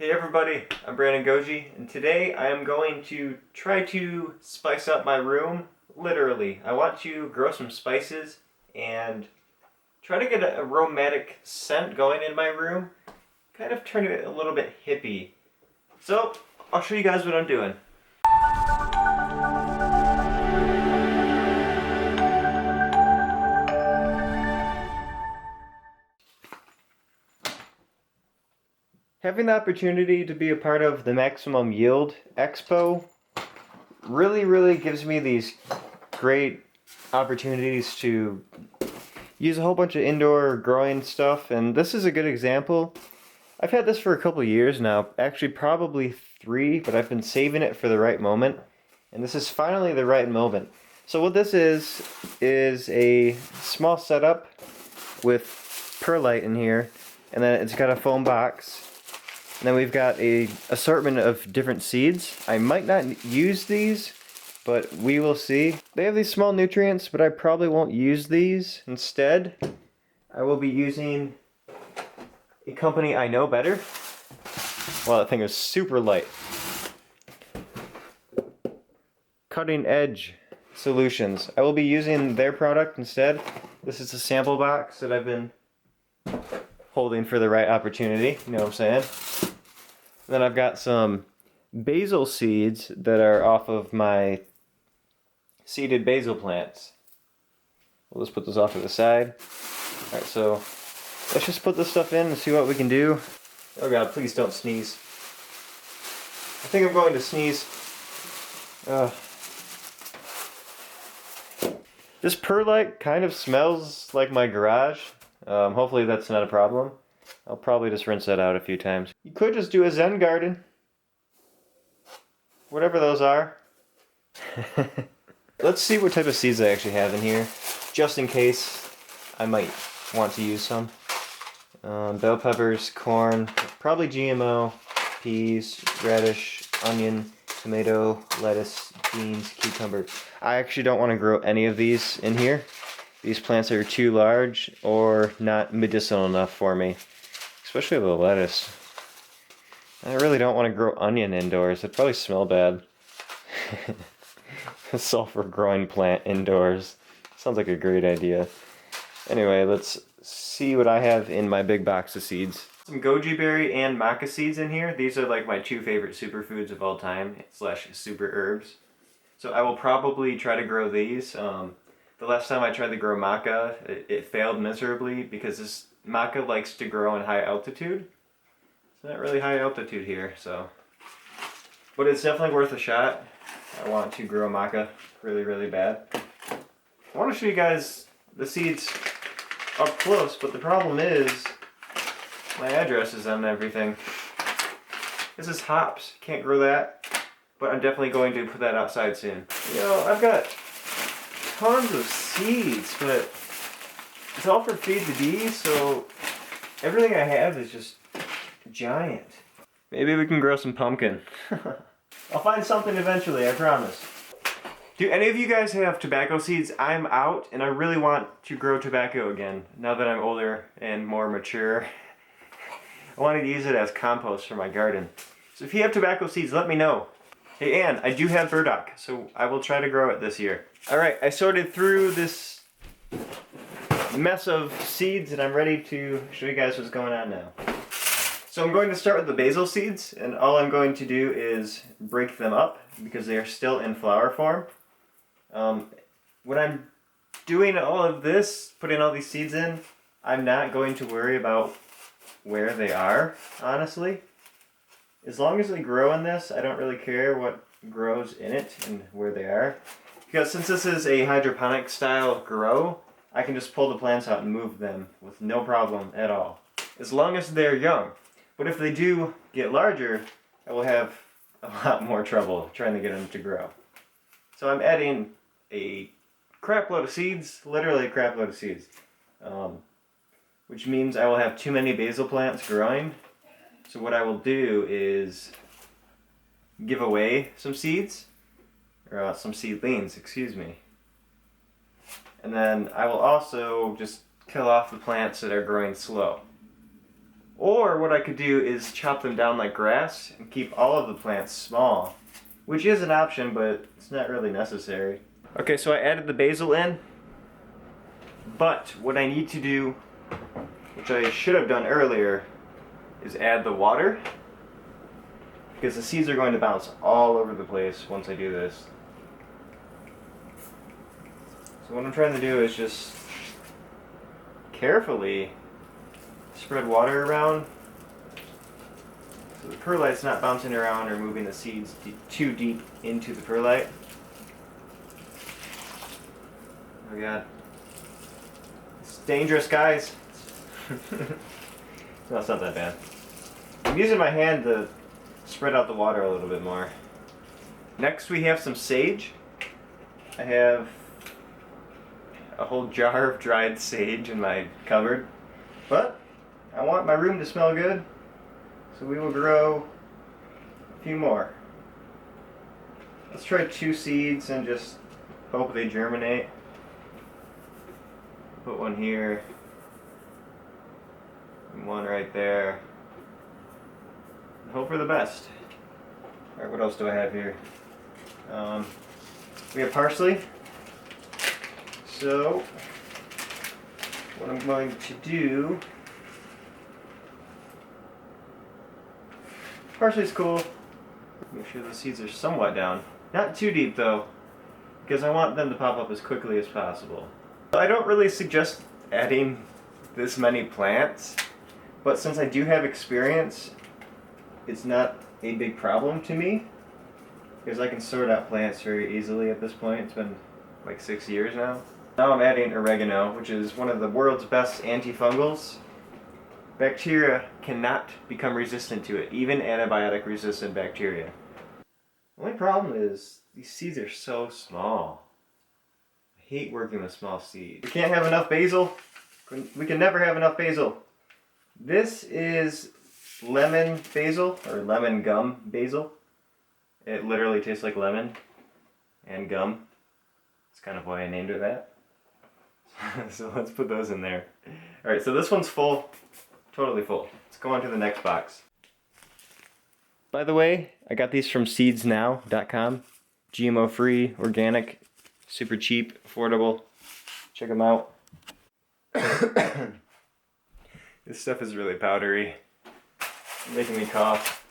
Hey everybody, I'm Brandon Goji, and today I am going to try to spice up my room, literally. I want to grow some spices and try to get an aromatic scent going in my room, kind of turn it a little bit hippie. So, I'll show you guys what I'm doing. Having the opportunity to be a part of the Maximum Yield Expo really gives me these great opportunities to use a whole bunch of indoor growing stuff, and this is a good example. I've had this for a couple years now, actually probably 3, but I've been saving it for the right moment, and this is finally the right moment. So what this is a small setup with perlite in here, and then it's got a foam box. And then we've got a assortment of different seeds. I might not use these, but we will see. They have these small nutrients, but I probably won't use these. Instead, I will be using a company I know better. Wow, that thing is super light. Cutting Edge Solutions. I will be using their product instead. This is a sample box that I've been holding for the right opportunity, you know what I'm saying? Then I've got some basil seeds that are off of my seeded basil plants. We'll just put those off to the side. Alright, so let's just put this stuff in and see what we can do. Oh god, please don't sneeze. I think I'm going to sneeze. This perlite kind of smells like my garage. Hopefully that's not a problem. I'll probably just rinse that out a few times. You could just do a Zen garden. Whatever those are. Let's see what type of seeds I actually have in here, just in case I might want to use some. Bell peppers, corn, probably GMO, peas, radish, onion, tomato, lettuce, beans, cucumber. I actually don't want to grow any of these in here. These plants are too large or not medicinal enough for me, especially the lettuce. I really don't want to grow onion indoors. It'd probably smell bad. A sulfur growing plant indoors. Sounds like a great idea. Anyway, let's see what I have in my big box of seeds. Some goji berry and maca seeds in here. These are like my 2 favorite superfoods of all time, / super herbs. So I will probably try to grow these. The last time I tried to grow maca, it failed miserably because this maca likes to grow in high altitude. It's not really high altitude here, so. But it's definitely worth a shot. I want to grow maca really bad. I want to show you guys the seeds up close, but the problem is my address is on everything. This is hops. Can't grow that, but I'm definitely going to put that outside soon. You know, I've got tons of seeds, but it's all for feed the bees, so everything I have is just giant. Maybe we can grow some pumpkin. I'll find something eventually, I promise. Do any of you guys have tobacco seeds? I'm out, and I really want to grow tobacco again, now that I'm older and more mature. I wanted to use it as compost for my garden. So if you have tobacco seeds, let me know. Hey, and I do have burdock, so I will try to grow it this year. Alright, I sorted through this mess of seeds, and I'm ready to show you guys what's going on now. So I'm going to start with the basil seeds, and all I'm going to do is break them up because they are still in flower form. When I'm doing all of this, putting all these seeds in, I'm not going to worry about where they are, honestly. As long as they grow in this, I don't really care what grows in it and where they are. Because since this is a hydroponic style grow, I can just pull the plants out and move them with no problem at all. As long as they're young. But if they do get larger, I will have a lot more trouble trying to get them to grow. So I'm adding a crap load of seeds, literally a crap load of seeds. Which means I will have too many basil plants growing. So what I will do is give away some seeds, or some seedlings, excuse me. And then I will also just kill off the plants that are growing slow. Or what I could do is chop them down like grass and keep all of the plants small, which is an option, but it's not really necessary. Okay, so I added the basil in, but what I need to do, which I should have done earlier, is add the water, because the seeds are going to bounce all over the place once I do this. So what I'm trying to do is just carefully spread water around so the perlite's not bouncing around or moving the seeds too deep into the perlite. Oh god. It's dangerous, guys. No, it's not that bad. I'm using my hand to spread out the water a little bit more. Next we have some sage. I have a whole jar of dried sage in my cupboard, but I want my room to smell good, so we will grow a few more. Let's try 2 seeds and just hope they germinate. Put one here, and one right there. Hope for the best. Alright, what else do I have here? We have parsley. So, what I'm going to do... Parsley's cool. Make sure the seeds are somewhat down. Not too deep though, because I want them to pop up as quickly as possible. I don't really suggest adding this many plants, but since I do have experience, it's not a big problem to me, because I can sort out plants very easily at this point. It's been like 6 years now. Now I'm adding oregano, which is one of the world's best antifungals. Bacteria cannot become resistant to it, even antibiotic resistant bacteria. The only problem is these seeds are so small. I hate working with small seeds. We can't have enough basil. We can never have enough basil. This is lemon basil, or lemon gum basil. It literally tastes like lemon and gum. That's kind of why I named it that. So let's put those in there. Alright, so this one's full. Totally full. Let's go on to the next box. By the way, I got these from seedsnow.com. GMO free, organic, super cheap, affordable. Check them out. This stuff is really powdery. It's making me cough.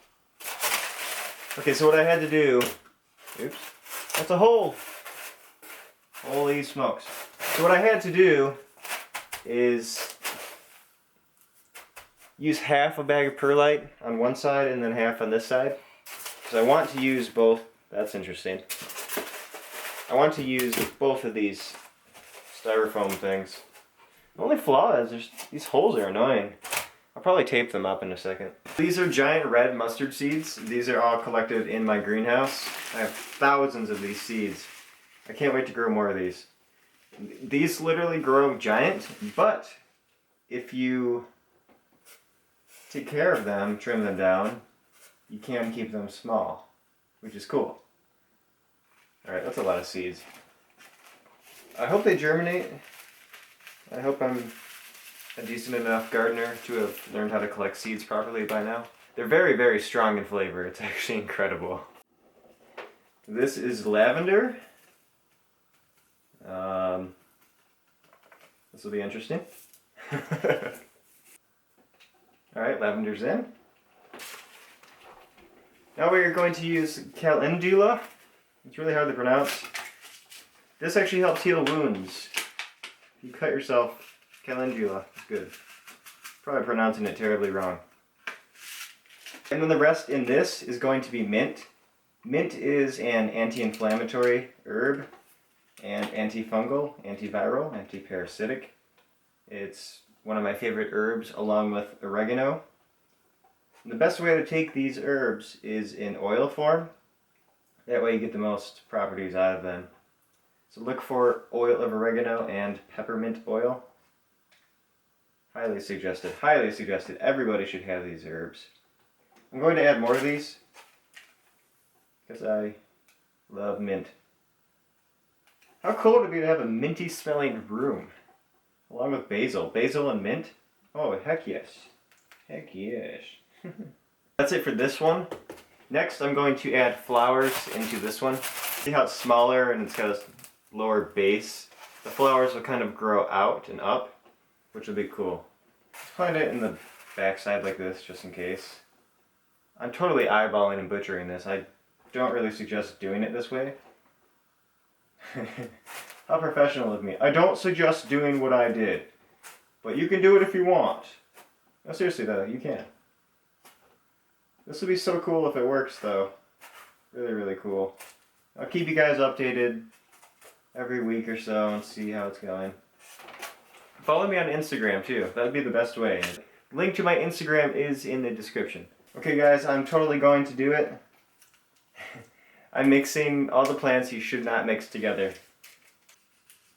Okay, so what I had to do... Oops. That's a hole! Holy smokes. So what I had to do is use half a bag of perlite on one side and then half on this side. Because I want to use both. That's interesting. I want to use both of these styrofoam things. The only flaw is these holes are annoying. I'll probably tape them up in a second. These are giant red mustard seeds. These are all collected in my greenhouse. I have thousands of these seeds. I can't wait to grow more of these. These literally grow giant, but if you take care of them, trim them down, you can keep them small, which is cool. Alright, that's a lot of seeds. I hope they germinate. I hope I'm a decent enough gardener to have learned how to collect seeds properly by now. They're very, very strong in flavor. It's actually incredible. This is lavender. This will be interesting. Alright, lavender's in. Now we are going to use calendula. It's really hard to pronounce. This actually helps heal wounds. If you cut yourself, calendula is good. Probably pronouncing it terribly wrong. And then the rest in this is going to be mint. Mint is an anti-inflammatory herb and antifungal, antiviral, antiparasitic. It's one of my favorite herbs along with oregano. And the best way to take these herbs is in oil form. That way you get the most properties out of them. So look for oil of oregano and peppermint oil. Highly suggested, highly suggested. Everybody should have these herbs. I'm going to add more of these because I love mint. How cool would it be to have a minty smelling room along with basil? Basil and mint? Oh, heck yes. Heck yes. That's it for this one. Next, I'm going to add flowers into this one. See how it's smaller and it's got a lower base? The flowers will kind of grow out and up, which will be cool. Let's plant it in the backside like this, just in case. I'm totally eyeballing and butchering this. I don't really suggest doing it this way. How professional of me. I don't suggest doing what I did. But you can do it if you want. No, seriously though, you can. This would be so cool if it works though. Really, really cool. I'll keep you guys updated every week or so and see how it's going. Follow me on Instagram too. That'd be the best way. Link to my Instagram is in the description. Okay guys, I'm totally going to do it. I'm mixing all the plants you should not mix together.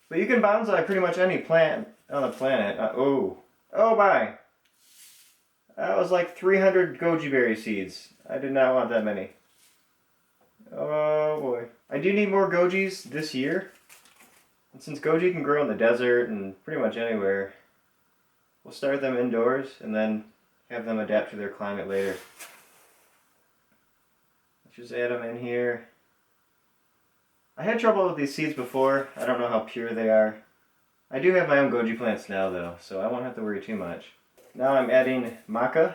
But you can bonsai pretty much any plant on the planet. Oh my! That was like 300 goji berry seeds. I did not want that many. Oh boy. I do need more gojis this year. And since goji can grow in the desert and pretty much anywhere, we'll start them indoors and then have them adapt to their climate later. Let's just add them in here. I had trouble with these seeds before. I don't know how pure they are. I do have my own goji plants now though, so I won't have to worry too much. Now I'm adding maca.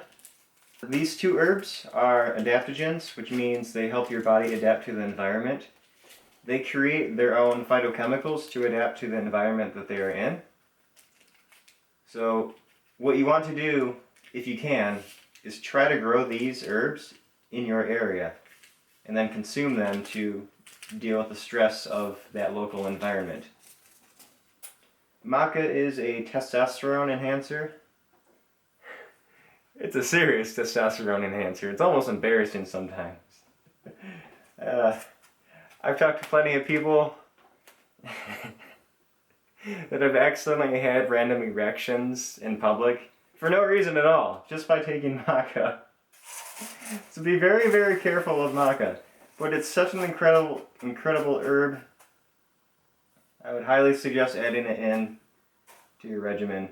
These two herbs are adaptogens, which means they help your body adapt to the environment. They create their own phytochemicals to adapt to the environment that they are in. So what you want to do, if you can, is try to grow these herbs in your area and then consume them to deal with the stress of that local environment. Maca is a testosterone enhancer. It's a serious testosterone enhancer. It's almost embarrassing sometimes. I've talked to plenty of people that have accidentally had random erections in public for no reason at all, just by taking maca. So be very, very careful of maca. But it's such an incredible herb. I would highly suggest adding it in to your regimen.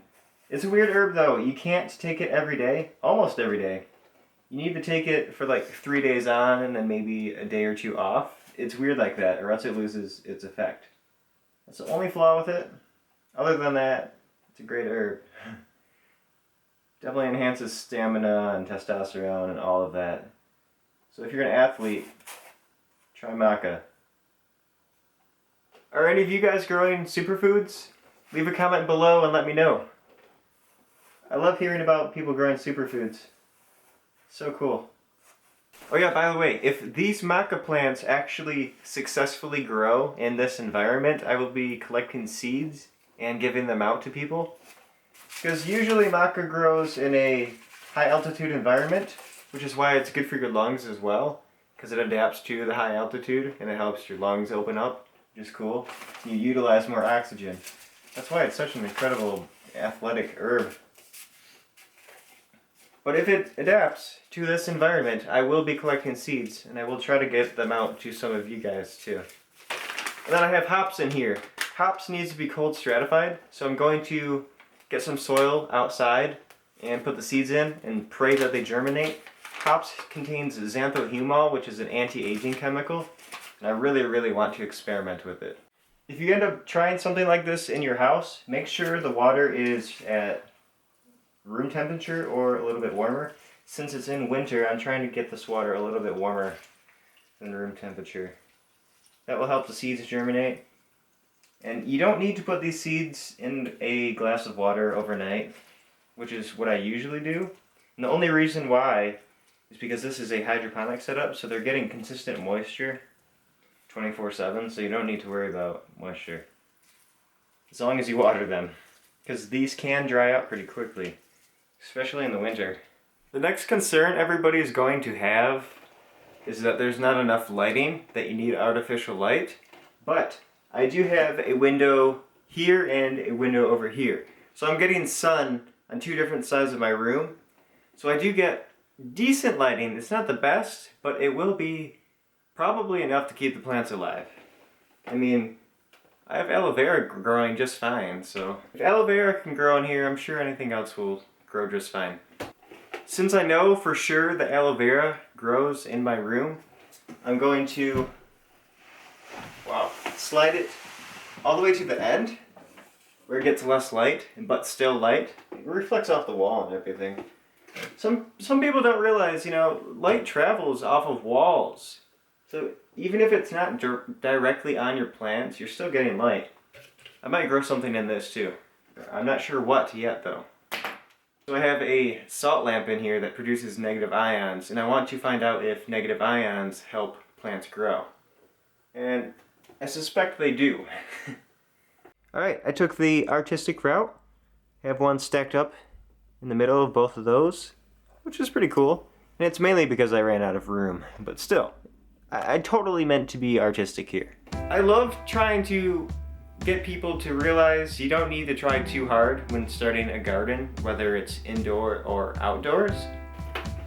It's a weird herb though. You can't take it every day, almost every day. You need to take it for like 3 days on and then maybe a day or two off. It's weird like that, or else it loses its effect. That's the only flaw with it. Other than that, it's a great herb. Definitely enhances stamina and testosterone and all of that. So if you're an athlete, try maca. Are any of you guys growing superfoods? Leave a comment below and let me know. I love hearing about people growing superfoods. So cool. Oh yeah, by the way, if these maca plants actually successfully grow in this environment, I will be collecting seeds and giving them out to people. Because usually maca grows in a high altitude environment, which is why it's good for your lungs as well, because it adapts to the high altitude and it helps your lungs open up, which is cool. You utilize more oxygen. That's why it's such an incredible athletic herb. But if it adapts to this environment, I will be collecting seeds, and I will try to get them out to some of you guys too. And then I have hops in here. Hops needs to be cold stratified, so I'm going to get some soil outside and put the seeds in and pray that they germinate. Hops contains xanthohumol, which is an anti-aging chemical, and I really, really want to experiment with it. If you end up trying something like this in your house, make sure the water is at room temperature or a little bit warmer. Since it's in winter, I'm trying to get this water a little bit warmer than room temperature. That will help the seeds germinate. And you don't need to put these seeds in a glass of water overnight, which is what I usually do. And the only reason why is because this is a hydroponic setup, so they're getting consistent moisture 24/7, so you don't need to worry about moisture as long as you water them, because these can dry out pretty quickly, especially in the winter. The next concern everybody is going to have is that there's not enough lighting, that you need artificial light, but I do have a window here and a window over here. So I'm getting sun on 2 different sides of my room, so I do get decent lighting. It's not the best, but it will be probably enough to keep the plants alive. I mean, I have aloe vera growing just fine, so if aloe vera can grow in here, I'm sure anything else will grow just fine. Since I know for sure the aloe vera grows in my room, I'm going to, slide it all the way to the end where it gets less light, but still light. It reflects off the wall and everything. Some people don't realize, light travels off of walls. So even if it's not directly on your plants, you're still getting light. I might grow something in this too. I'm not sure what yet though. So I have a salt lamp in here that produces negative ions, and I want to find out if negative ions help plants grow. And I suspect they do. Alright, I took the artistic route. I have one stacked up in the middle of both of those, which is pretty cool. And it's mainly because I ran out of room, but still, I totally meant to be artistic here. I love trying to get people to realize you don't need to try too hard when starting a garden, whether it's indoor or outdoors.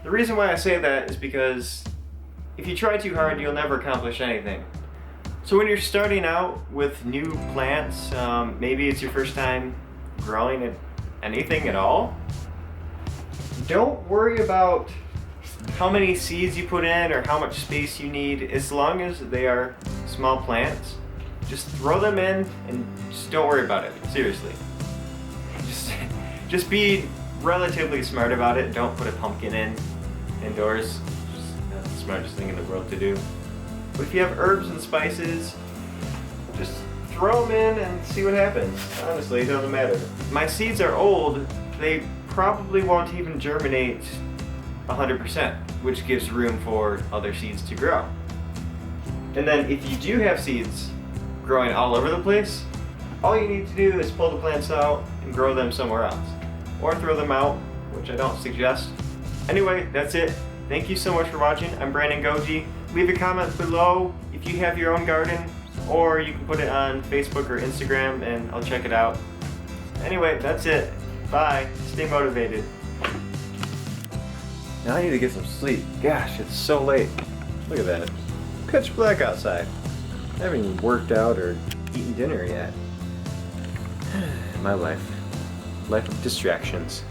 The reason why I say that is because if you try too hard, you'll never accomplish anything. So when you're starting out with new plants, maybe it's your first time growing anything at all, don't worry about how many seeds you put in or how much space you need. As long as they are small plants, just throw them in and just don't worry about it. Seriously. Just be relatively smart about it. Don't put a pumpkin indoors. That's the smartest thing in the world to do. But if you have herbs and spices, just throw them in and see what happens. Honestly, it doesn't matter. My seeds are old. They probably won't even germinate 100%, which gives room for other seeds to grow. And then if you do have seeds growing all over the place, all you need to do is pull the plants out and grow them somewhere else. Or throw them out, which I don't suggest. Anyway, that's it. Thank you so much for watching. I'm Brandon Goji. Leave a comment below if you have your own garden, or you can put it on Facebook or Instagram and I'll check it out. Anyway, that's it. Bye. Stay motivated. Now I need to get some sleep. Gosh, it's so late. Look at that. Pitch black outside. I haven't even worked out or eaten dinner yet. My life. Life of distractions.